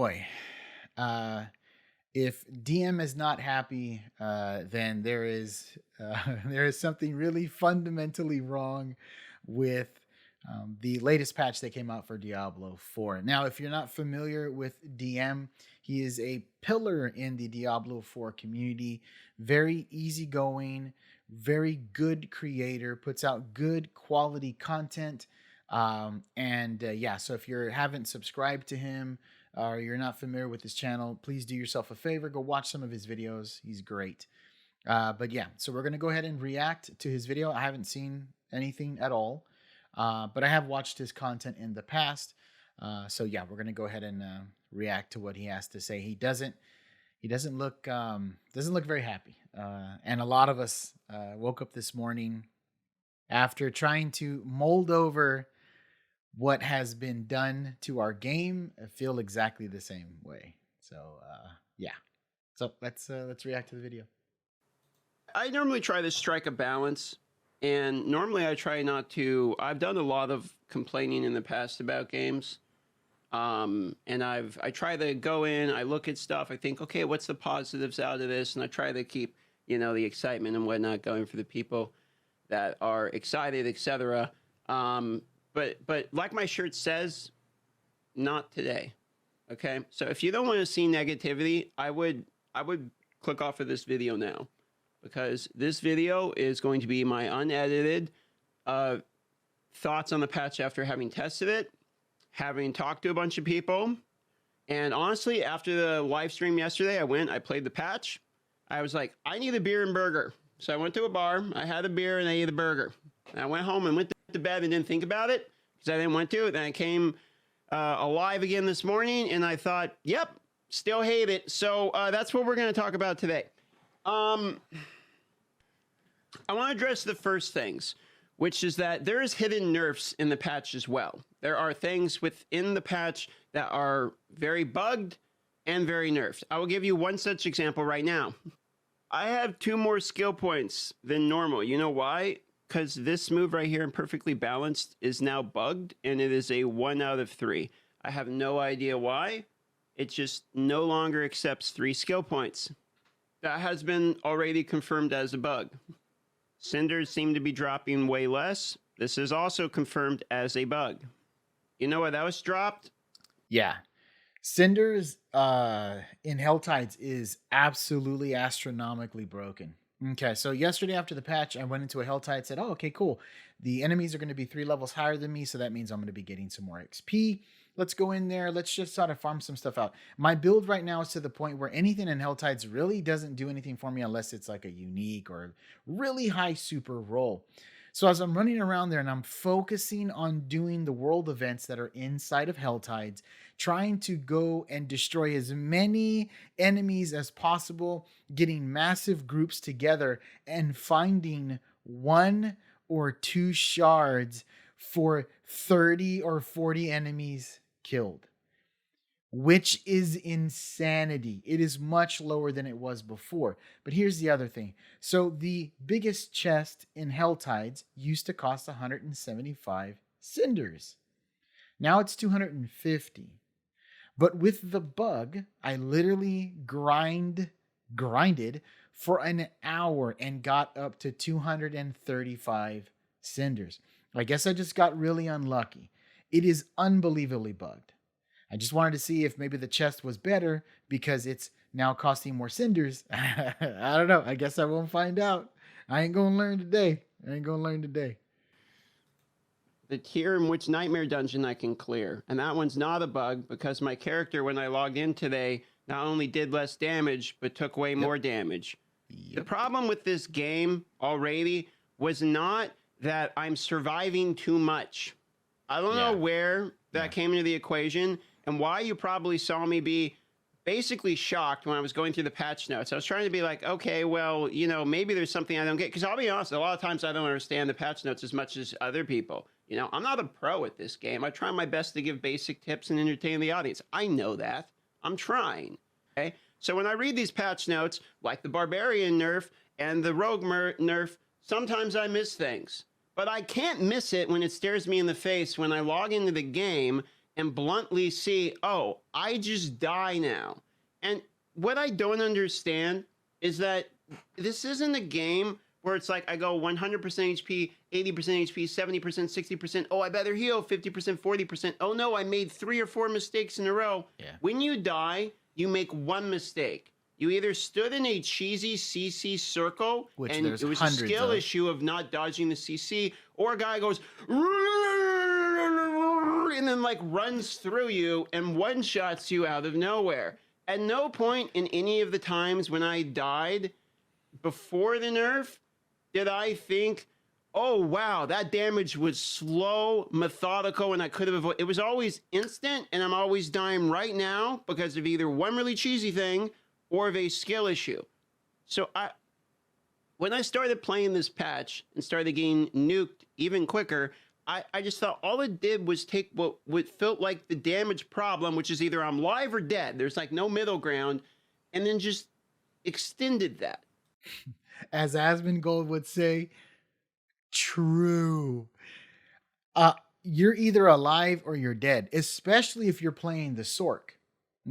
boy. Uh, if DM is not happy, then there is there is something really fundamentally wrong with the latest patch that came out for Diablo 4. Now, if you're not familiar with DM, he is a pillar in the Diablo 4 community. Very easygoing, very good creator, puts out good quality content. Yeah, so if you haven't subscribed to him or you're not familiar with his channel, please do yourself a favor. Go watch some of his videos. He's great. But yeah, so we're going to go ahead and react to his video. I haven't seen anything at all, but I have watched his content in the past. So yeah, we're going to go ahead and react to what he has to say. He doesn't look very happy. And a lot of us woke up this morning after trying to mold over what has been done to our game, feel exactly the same way. So yeah. So let's react to the video. I normally try to strike a balance, and normally I try not to. I've done a lot of complaining in the past about games, and I try to go in, I look at stuff, I think, okay, what's the positives out of this, and I try to keep the excitement and whatnot going for the people that are excited, etc. But like my shirt says, not today. Okay, so if you don't want to see negativity, I would click off of this video now, because this video is going to be my unedited thoughts on the patch after having tested it, having talked to a bunch of people, and honestly, after the live stream yesterday, I played the patch. I was like, I need a beer and burger. So I went to a bar, I had a beer, and I ate a burger. And I went home and went to bed and didn't think about it because I didn't want to. Then I came alive again this morning, and I thought, yep, still hate it. So that's what we're going to talk about today. I want to address the first things, which is that there is hidden nerfs in the patch as well. There are things within the patch that are very bugged and very nerfed. I will give you one such example right now. I have 2 more skill points than normal. You know why? Because this move right here in Perfectly Balanced is now bugged, and it is a 1 out of 3. I have no idea why. It just no longer accepts 3 skill points. That has been already confirmed as a bug. Cinders seem to be dropping way less. This is also confirmed as a bug. You know what else dropped? Yeah. Cinders in Helltides is absolutely astronomically broken. Okay, so yesterday after the patch, I went into a Helltide, said, oh, okay, cool. The enemies are going to be 3 levels higher than me, so that means I'm going to be getting some more XP. Let's go in there. Let's just sort of farm some stuff out. My build right now is to the point where anything in Helltides really doesn't do anything for me unless it's like a unique or really high super roll. So as I'm running around there and I'm focusing on doing the world events that are inside of Helltides, trying to go and destroy as many enemies as possible, getting massive groups together and finding 1 or 2 shards for 30 or 40 enemies killed, which is insanity. It is much lower than it was before. But here's the other thing. So the biggest chest in Helltides used to cost 175 cinders. Now it's 250. But with the bug, I literally grinded for an hour and got up to 235 cinders. I guess I just got really unlucky. It is unbelievably bugged. I just wanted to see if maybe the chest was better because it's now costing more cinders. I don't know. I guess I won't find out. I ain't going to learn today. The tier in which Nightmare Dungeon I can clear. And that one's not a bug because my character, when I logged in today, not only did less damage, but took way more damage. The problem with this game already was not that I'm surviving too much. I don't know where that came into the equation and why you probably saw me be basically shocked when I was going through the patch notes. I was trying to be like, okay, well, maybe there's something I don't get. Because I'll be honest, a lot of times I don't understand the patch notes as much as other people. I'm not a pro at this game. I try my best to give basic tips and entertain the audience. I know that. I'm trying. Okay? So when I read these patch notes, like the Barbarian nerf and the Rogue nerf, sometimes I miss things. But I can't miss it when it stares me in the face when I log into the game and bluntly see, oh, I just die now. And what I don't understand is that this isn't a game where it's like I go 100% HP, 80% HP, 70%, 60%. Oh, I better heal 50%, 40%. Oh no, I made 3 or 4 mistakes in a row. Yeah. When you die, you make one mistake. You either stood in a cheesy CC circle, Which and there's it was a hundreds skill of. issue of not dodging the CC, or a guy goes and then like runs through you and one-shots you out of nowhere. At no point in any of the times when I died before the nerf did I think, oh wow, that damage was slow, methodical, and I could have avoided. It was always instant, and I'm always dying right now because of either one really cheesy thing or of a skill issue. So when I started playing this patch and started getting nuked even quicker, I just thought all it did was take what felt like the damage problem, which is either I'm live or dead. There's like no middle ground, and then just extended that. As Asmongold would say, true. You're either alive or you're dead, especially if you're playing the Sork.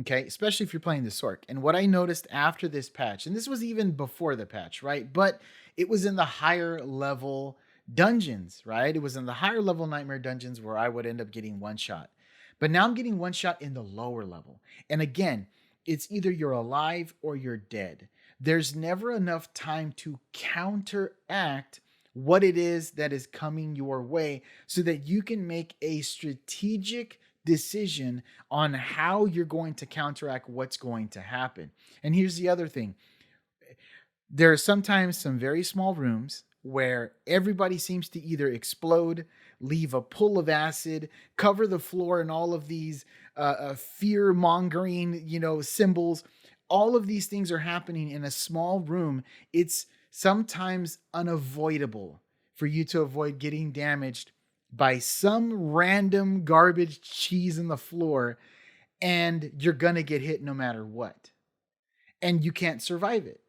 Okay, especially if you're playing the Sork. And what I noticed after this patch, and this was even before the patch, right? But it was in the higher level dungeons, right? It was in the higher level nightmare dungeons where I would end up getting one shot. But now I'm getting one shot in the lower level. And again, it's either you're alive or you're dead. There's never enough time to counteract what it is that is coming your way so that you can make a strategic decision on how you're going to counteract what's going to happen. And here's the other thing. There are sometimes some very small rooms where everybody seems to either explode, leave a pool of acid, cover the floor in all of these fear-mongering, symbols. All of these things are happening in a small room. It's sometimes unavoidable for you to avoid getting damaged by some random garbage cheese in the floor, and you're gonna get hit no matter what. And you can't survive it.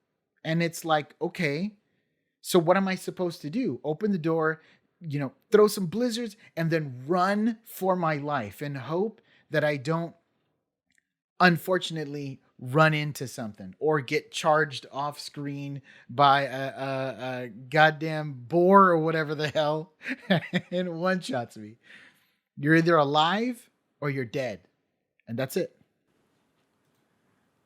And it's like, okay, so what am I supposed to do? Open the door, throw some blizzards, and then run for my life and hope that I don't, unfortunately, run into something or get charged off screen by a goddamn boar or whatever the hell and one shots me. You're either alive or you're dead. And that's it.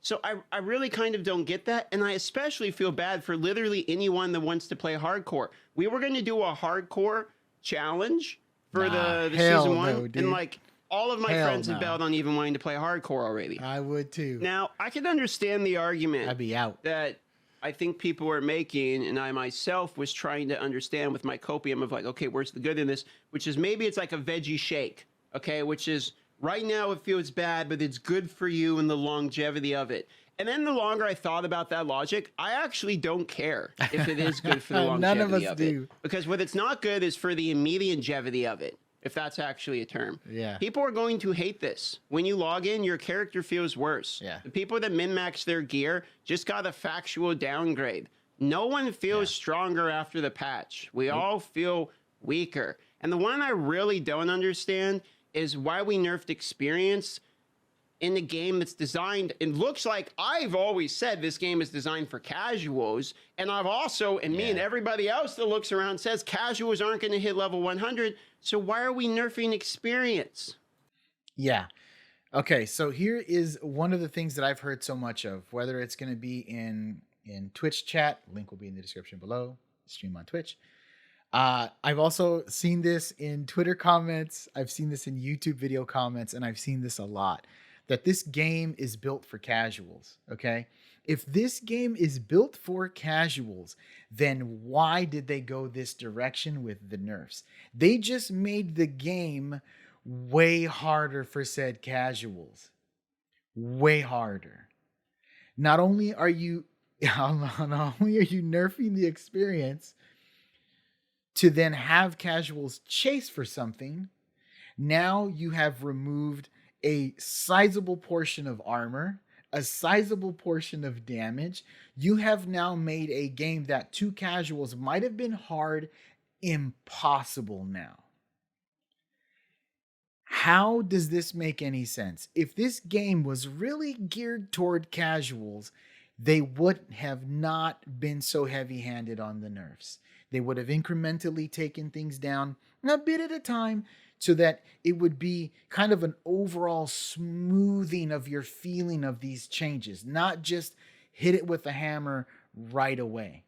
So I really kind of don't get that. And I especially feel bad for literally anyone that wants to play hardcore. We were going to do a hardcore challenge for the season 1. No, and like all of my friends have no. bailed on even wanting to play hardcore already. I would too. Now, I can understand the argument I'd be out. that I think people are making, and I myself was trying to understand with my copium of like, okay, where's the good in this? Which is maybe it's like a veggie shake, okay? Which is right now it feels bad, but it's good for you and the longevity of it. And then the longer I thought about that logic, I actually don't care if it is good for the longevity None of us of do. it. Because what it's not good is for the immediate longevity of it, if that's actually a term. Yeah. People are going to hate this. When you log in, your character feels worse. Yeah. The people that min-max their gear just got a factual downgrade. No one feels stronger after the patch. We all feel weaker. And the one I really don't understand is why we nerfed experience in a game that's designed, it looks like I've always said this game is designed for casuals, and I've also, and me and everybody else that looks around says casuals aren't going to hit level 100, so why are we nerfing experience? Yeah. Okay, so here is one of the things that I've heard so much of, whether it's going to be in Twitch chat, link will be in the description below, stream on Twitch. I've also seen this in Twitter comments, I've seen this in YouTube video comments, and I've seen this a lot. That this game is built for casuals, okay? If this game is built for casuals, then why did they go this direction with the nerfs? They just made the game way harder for said casuals. Way harder. Not only are you nerfing the experience to then have casuals chase for something, now you have removed a sizable portion of armor, a sizable portion of damage. You have now made a game that to casuals might have been hard, impossible now. How does this make any sense? If this game was really geared toward casuals, they would have not been so heavy handed on the nerfs. They would have incrementally taken things down a bit at a time so that it would be kind of an overall smoothing of your feeling of these changes, not just hit it with a hammer right away.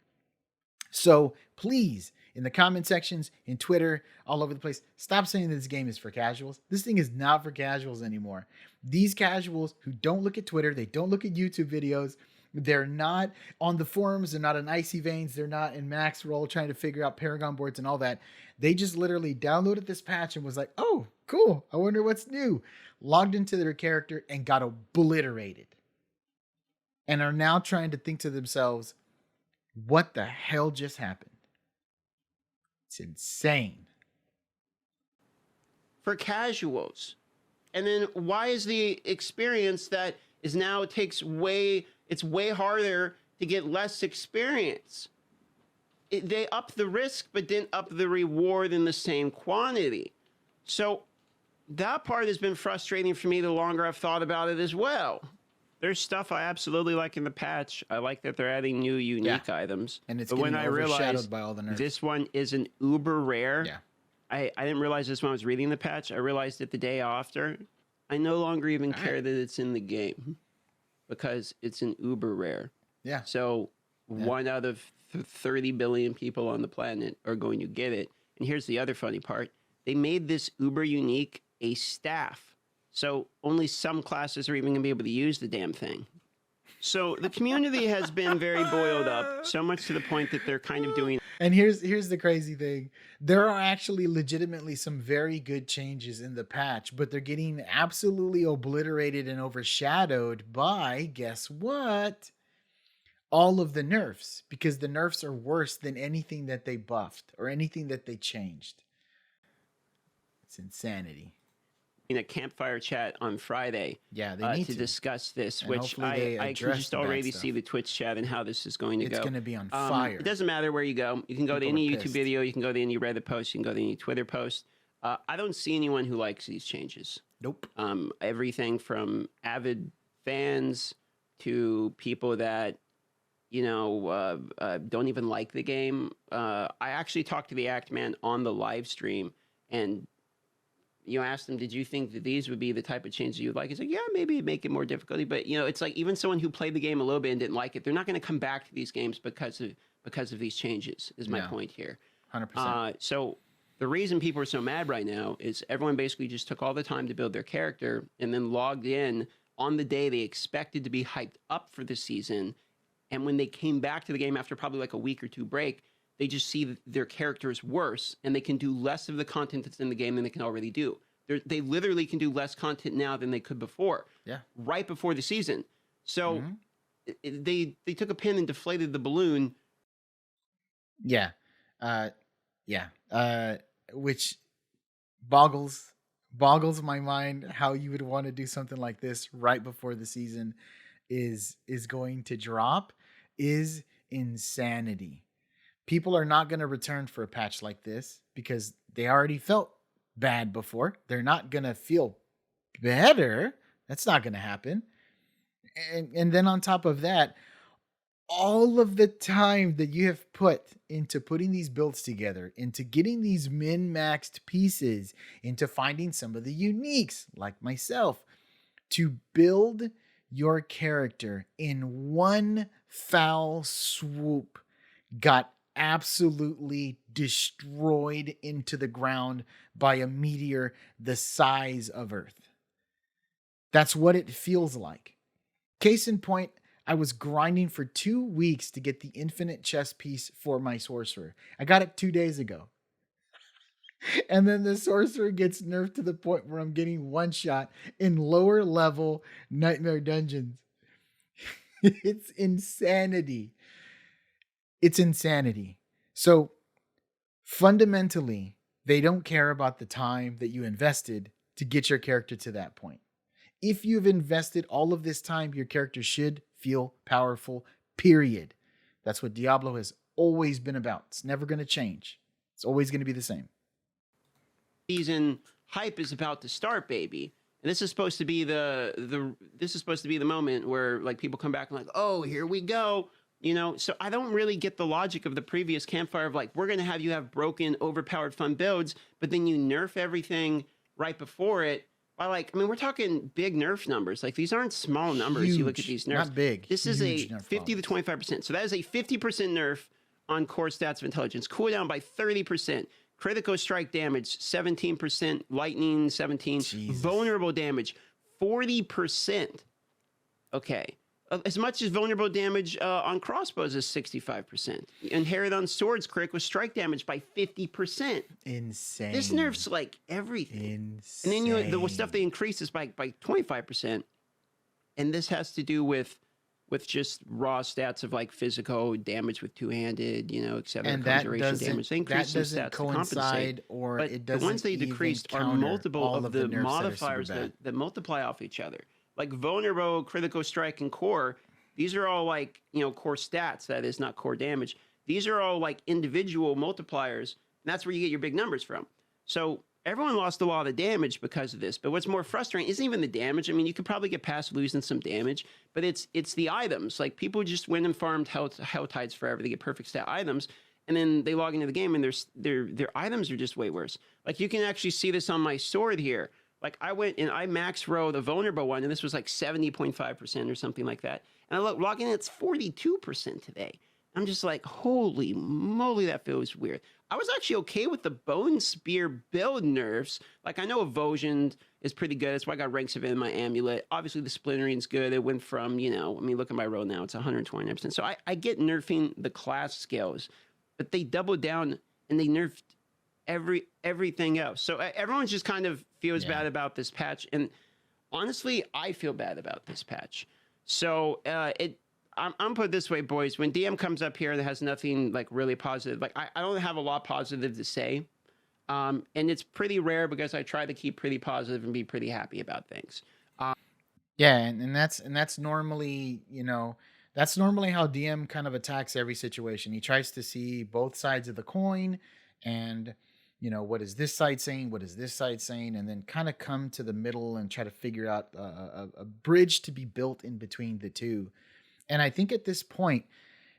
So please, in the comment sections, in Twitter, all over the place, stop saying that this game is for casuals. This thing is not for casuals anymore. These casuals who don't look at Twitter, they don't look at YouTube videos, they're not on the forums, they're not in Icy Veins, they're not in Max Roll trying to figure out Paragon boards and all that. They just literally downloaded this patch and was like, oh, cool, I wonder what's new. Logged into their character and got obliterated. And are now trying to think to themselves, what the hell just happened? It's insane. For casuals. And then why is the experience that is now it's way harder to get less experience? They up the risk, but didn't up the reward in the same quantity. So that part has been frustrating for me the longer I've thought about it as well. There's stuff I absolutely like in the patch. I like that they're adding new unique items. And it's but getting when I overshadowed realized by all the nerfs. This one isn't uber rare. Yeah. I didn't realize this when I was reading the patch. I realized it the day after. I no longer even care that it's in the game because it's an uber rare. Yeah. So 1 out of 30 billion people on the planet are going to get it. And here's the other funny part. They made this uber unique a staff. So only some classes are even going to be able to use the damn thing. So the community has been very boiled up, so much to the point that they're kind of doing. And here's the crazy thing. There are actually legitimately some very good changes in the patch, but they're getting absolutely obliterated and overshadowed by, guess what? All of the nerfs, because the nerfs are worse than anything that they buffed or anything that they changed. It's insanity. In a campfire chat on Friday, yeah, they need to discuss this, and which I can just already see the Twitch chat and how this is going to go. It's going to be on fire. It doesn't matter where you go. You can go to any YouTube video. You can go to any Reddit post. You can go to any Twitter post. I don't see anyone who likes these changes. Nope. Everything from avid fans to people that don't even like the game. I actually talked to the Act Man on the live stream and asked him, did you think that these would be the type of changes you'd like? He's like, yeah, maybe make it more difficult. But, it's like even someone who played the game a little bit and didn't like it, they're not going to come back to these games because of these changes, is my point here. 100%. So the reason people are so mad right now is everyone basically just took all the time to build their character and then logged in on the day they expected to be hyped up for the season. And when they came back to the game after probably like a week or two break, they just see that their character is worse and they can do less of the content that's in the game than they can already do. They literally can do less content now than they could before. Yeah. Right before the season. So they took a pin and deflated the balloon. Yeah. Which boggles my mind how you would want to do something like this right before the season is going to drop is insanity. People are not going to return for a patch like this because they already felt bad before. They're not going to feel better. That's not going to happen. And then on top of that, all of the time that you have put into putting these builds together, into getting these min-maxed pieces, into finding some of the uniques like myself, to build your character in one foul swoop got absolutely destroyed into the ground by a meteor the size of Earth. That's what it feels like. Case in point, I was grinding for 2 weeks to get the infinite chess piece for my sorcerer. I got it 2 days ago. And then the sorcerer gets nerfed to the point where I'm getting one shot in lower level nightmare dungeons. It's insanity. It's insanity. So fundamentally, they don't care about the time that you invested to get your character to that point. If you've invested all of this time, your character should feel powerful, period. That's what Diablo has always been about. It's never going to change. It's always going to be the same. Season hype is about to start, baby. And this is supposed to be this is supposed to be the moment where like people come back and like, oh, here we go. You know, so I don't really get the logic of the previous campfire of like, we're going to have you have broken, overpowered fun builds, but then you nerf everything right before it. By like, I mean, we're talking big nerf numbers. Like these aren't small numbers. You look at these nerfs. Not big. This is a 50 to 25%. So that is a 50% nerf on core stats of intelligence. Cooldown by 30%. Critical strike damage 17%. Lightning 17. Jesus. Vulnerable damage 40%. Okay. As much as vulnerable damage on crossbows is 65%. Inherit on swords, critical strike damage by 50%. Insane. This nerfs like everything. Insane. And then the stuff they increase is by 25%. And this has to do with just raw stats of like physical damage with two-handed, you know, etc. And that damage. They increase some stats to compensate. Or but it doesn't. The ones they decreased are multiple of the modifiers that multiply off each other. Like vulnerable, critical strike, and core, these are all like, you know, core stats. That is not core damage. These are all like individual multipliers. And that's where you get your big numbers from. So everyone lost a lot of damage because of this. But what's more frustrating isn't even the damage. I mean, you could probably get past losing some damage, but it's the items. Like people just went and farmed hell tides forever. They get perfect stat items. And then they log into the game and their items are just way worse. Like you can actually see this on my sword here. Like I went and I max row the vulnerable one, and this was like 70.5% or something like that. And I log in, it's 42% today. I'm just like, holy moly, that feels weird. I was actually okay with the Bone Spear build nerfs. Like I know Evosion is pretty good. That's why I got ranks of it in my amulet. Obviously the Splintering's good. It went from, you know, I mean, look at my row now. It's 129%. So I get nerfing the class skills, but they doubled down and they nerfed everything else. So everyone's just kind of feels bad about this patch, and honestly, I feel bad about this patch. So I'm put it this way, boys. When DM comes up here that has nothing like really positive, like I don't have a lot positive to say, and it's pretty rare because I try to keep pretty positive and be pretty happy about things. Yeah, and that's normally, you know, that's normally how DM kind of attacks every situation. He tries to see both sides of the coin, and you know, what is this side saying? What is this side saying? And then kind of come to the middle and try to figure out a bridge to be built in between the two. And I think at this point,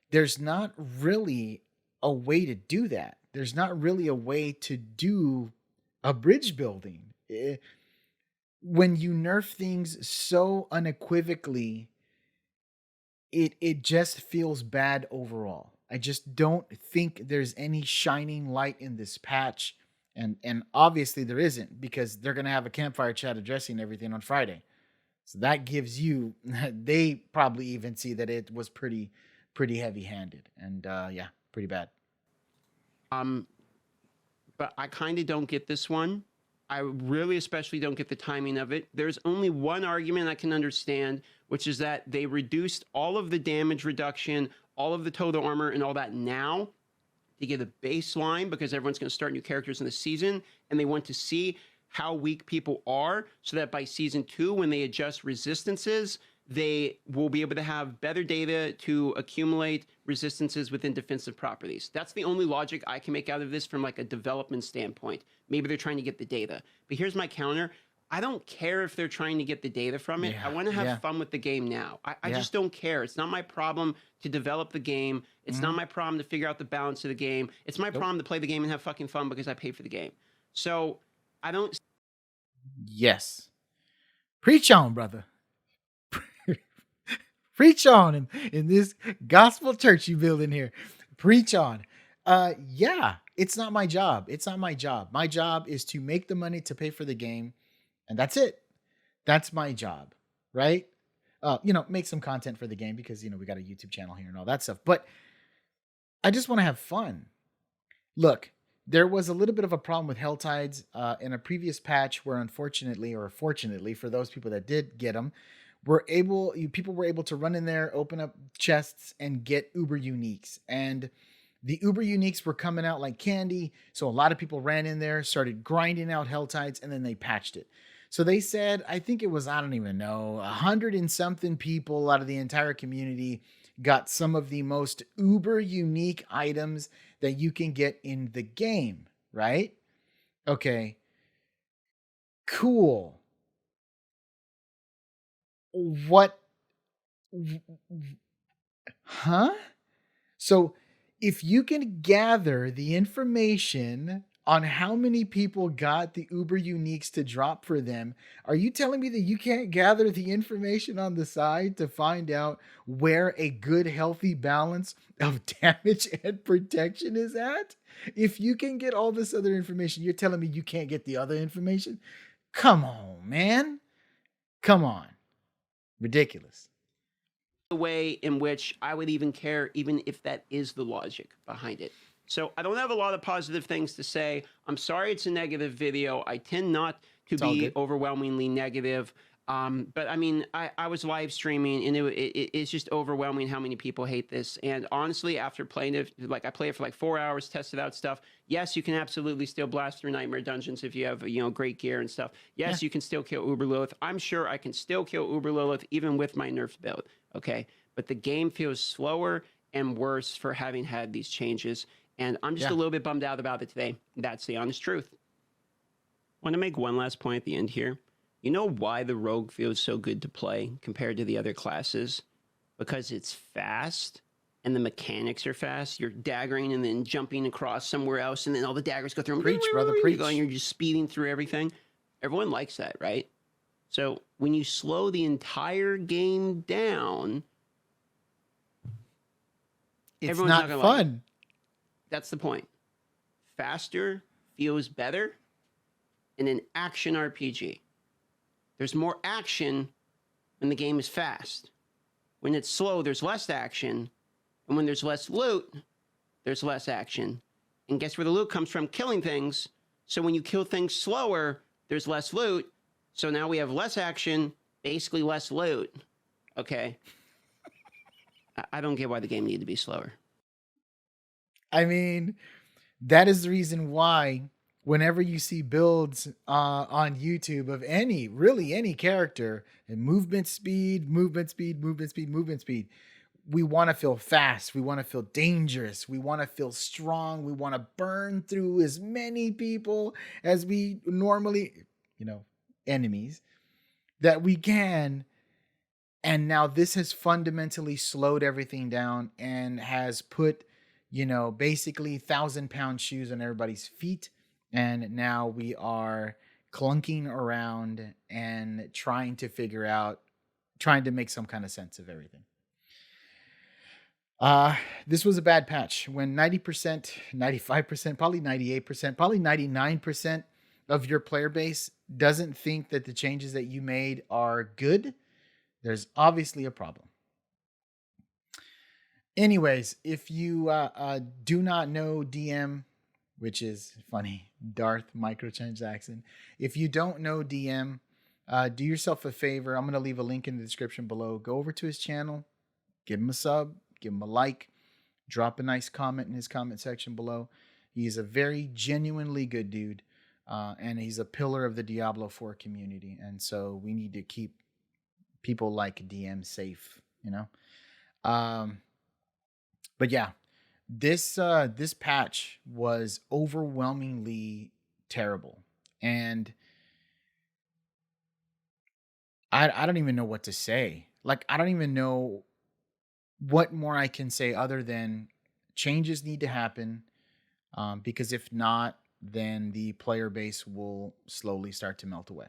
there's not really a way to do that. There's not really a way to do a bridge building. When you nerf things so unequivocally, it just feels bad overall. I just don't think there's any shining light in this patch. And obviously there isn't, because they're going to have a campfire chat addressing everything on Friday. So that gives you, they probably even see that it was pretty heavy-handed. And yeah, pretty bad. But I kind of don't get this one. I really especially don't get the timing of it. There's only one argument I can understand, which is that they reduced all of the damage reduction, all of the total armor and all that now to get a baseline, because everyone's going to start new characters in the season, and they want to see how weak people are so that by season 2, when they adjust resistances, they will be able to have better data to accumulate resistances within defensive properties. That's the only logic I can make out of this from like a development standpoint. Maybe they're trying to get the data. But here's my counter. I don't care if they're trying to get the data from it. I want to have fun with the game now. I just don't care. It's not my problem to develop the game. It's not my problem to figure out the balance of the game. It's my problem to play the game and have fucking fun because I pay for the game. So I don't. Yes. Preach on, brother. Preach on in this gospel church you build in here. Preach on. Yeah, it's not my job. It's not my job. My job is to make the money to pay for the game. And that's it. That's my job, right? You know, make some content for the game because, you know, we got a YouTube channel here and all that stuff. But I just want to have fun. Look, there was a little bit of a problem with Hell Tides in a previous patch where unfortunately, or fortunately for those people that did get them, people were able to run in there, open up chests and get Uber Uniques. And the Uber Uniques were coming out like candy. So a lot of people ran in there, started grinding out Hell Tides, and then they patched it. So they said, I think it was, I don't even know, 100 and something people out of the entire community got some of the most uber unique items that you can get in the game, right? Okay. Cool. What? w- w- Huh? So if you can gather the information on how many people got the Uber Uniques to drop for them, are you telling me that you can't gather the information on the side to find out where a good, healthy balance of damage and protection is at? If you can get all this other information, you're telling me you can't get the other information? Come on, man. Come on. Ridiculous. The way in which I would even care, even if that is the logic behind it. So I don't have a lot of positive things to say. I'm sorry it's a negative video. I tend not to It's all be good. overwhelmingly negative. But I mean, I was live streaming and it's just overwhelming how many people hate this. And honestly, after playing it, like I played it for like 4 hours, tested out stuff. Yes, you can absolutely still blast through Nightmare Dungeons if you have, great gear and stuff. Yes, Yeah. you can still kill Uber Lilith. I'm sure I can still kill Uber Lilith even with my nerfed build. Okay. But the game feels slower and worse for having had these changes. And I'm just Yeah. a little bit bummed out about it today. That's the honest truth. I want to make one last point at the end here. You know why the rogue feels so good to play compared to the other classes? Because it's fast and the mechanics are fast. You're daggering and then jumping across somewhere else, and then all the daggers go through. Preach, brother, preach. You're just speeding through everything. Everyone likes that, right? So when you slow the entire game down, It's everyone's not not gonna like it. fun. That's the point. Faster feels better in an action RPG. There's more action when the game is fast. When it's slow, there's less action. And when there's less loot, there's less action. And guess where the loot comes from? Killing things. So when you kill things slower, there's less loot. So now we have less action, basically less loot. Okay. I don't get why the game needed to be slower. I mean, that is the reason why whenever you see builds on YouTube of really any character, and movement speed, movement speed, movement speed, movement speed, we want to feel fast. We want to feel dangerous. We want to feel strong. We want to burn through as many people as we normally, enemies that we can. And now this has fundamentally slowed everything down and has put, basically 1,000-pound shoes on everybody's feet. And now we are clunking around and trying to make some kind of sense of everything. This was a bad patch when 90%, 95%, probably 98%, probably 99% of your player base doesn't think that the changes that you made are good. There's obviously a problem. Anyways, if you do not know DM, which is funny, Darth microtransaction. If you don't know DM, do yourself a favor. I'm going to leave a link in the description below. Go over to his channel, give him a sub, give him a like, drop a nice comment in his comment section below. He's a very genuinely good dude, and he's a pillar of the Diablo IV community. And so we need to keep people like DM safe, But yeah, this patch was overwhelmingly terrible, and I don't even know what to say. Like, I don't even know what more I can say other than changes need to happen, because if not, then the player base will slowly start to melt away.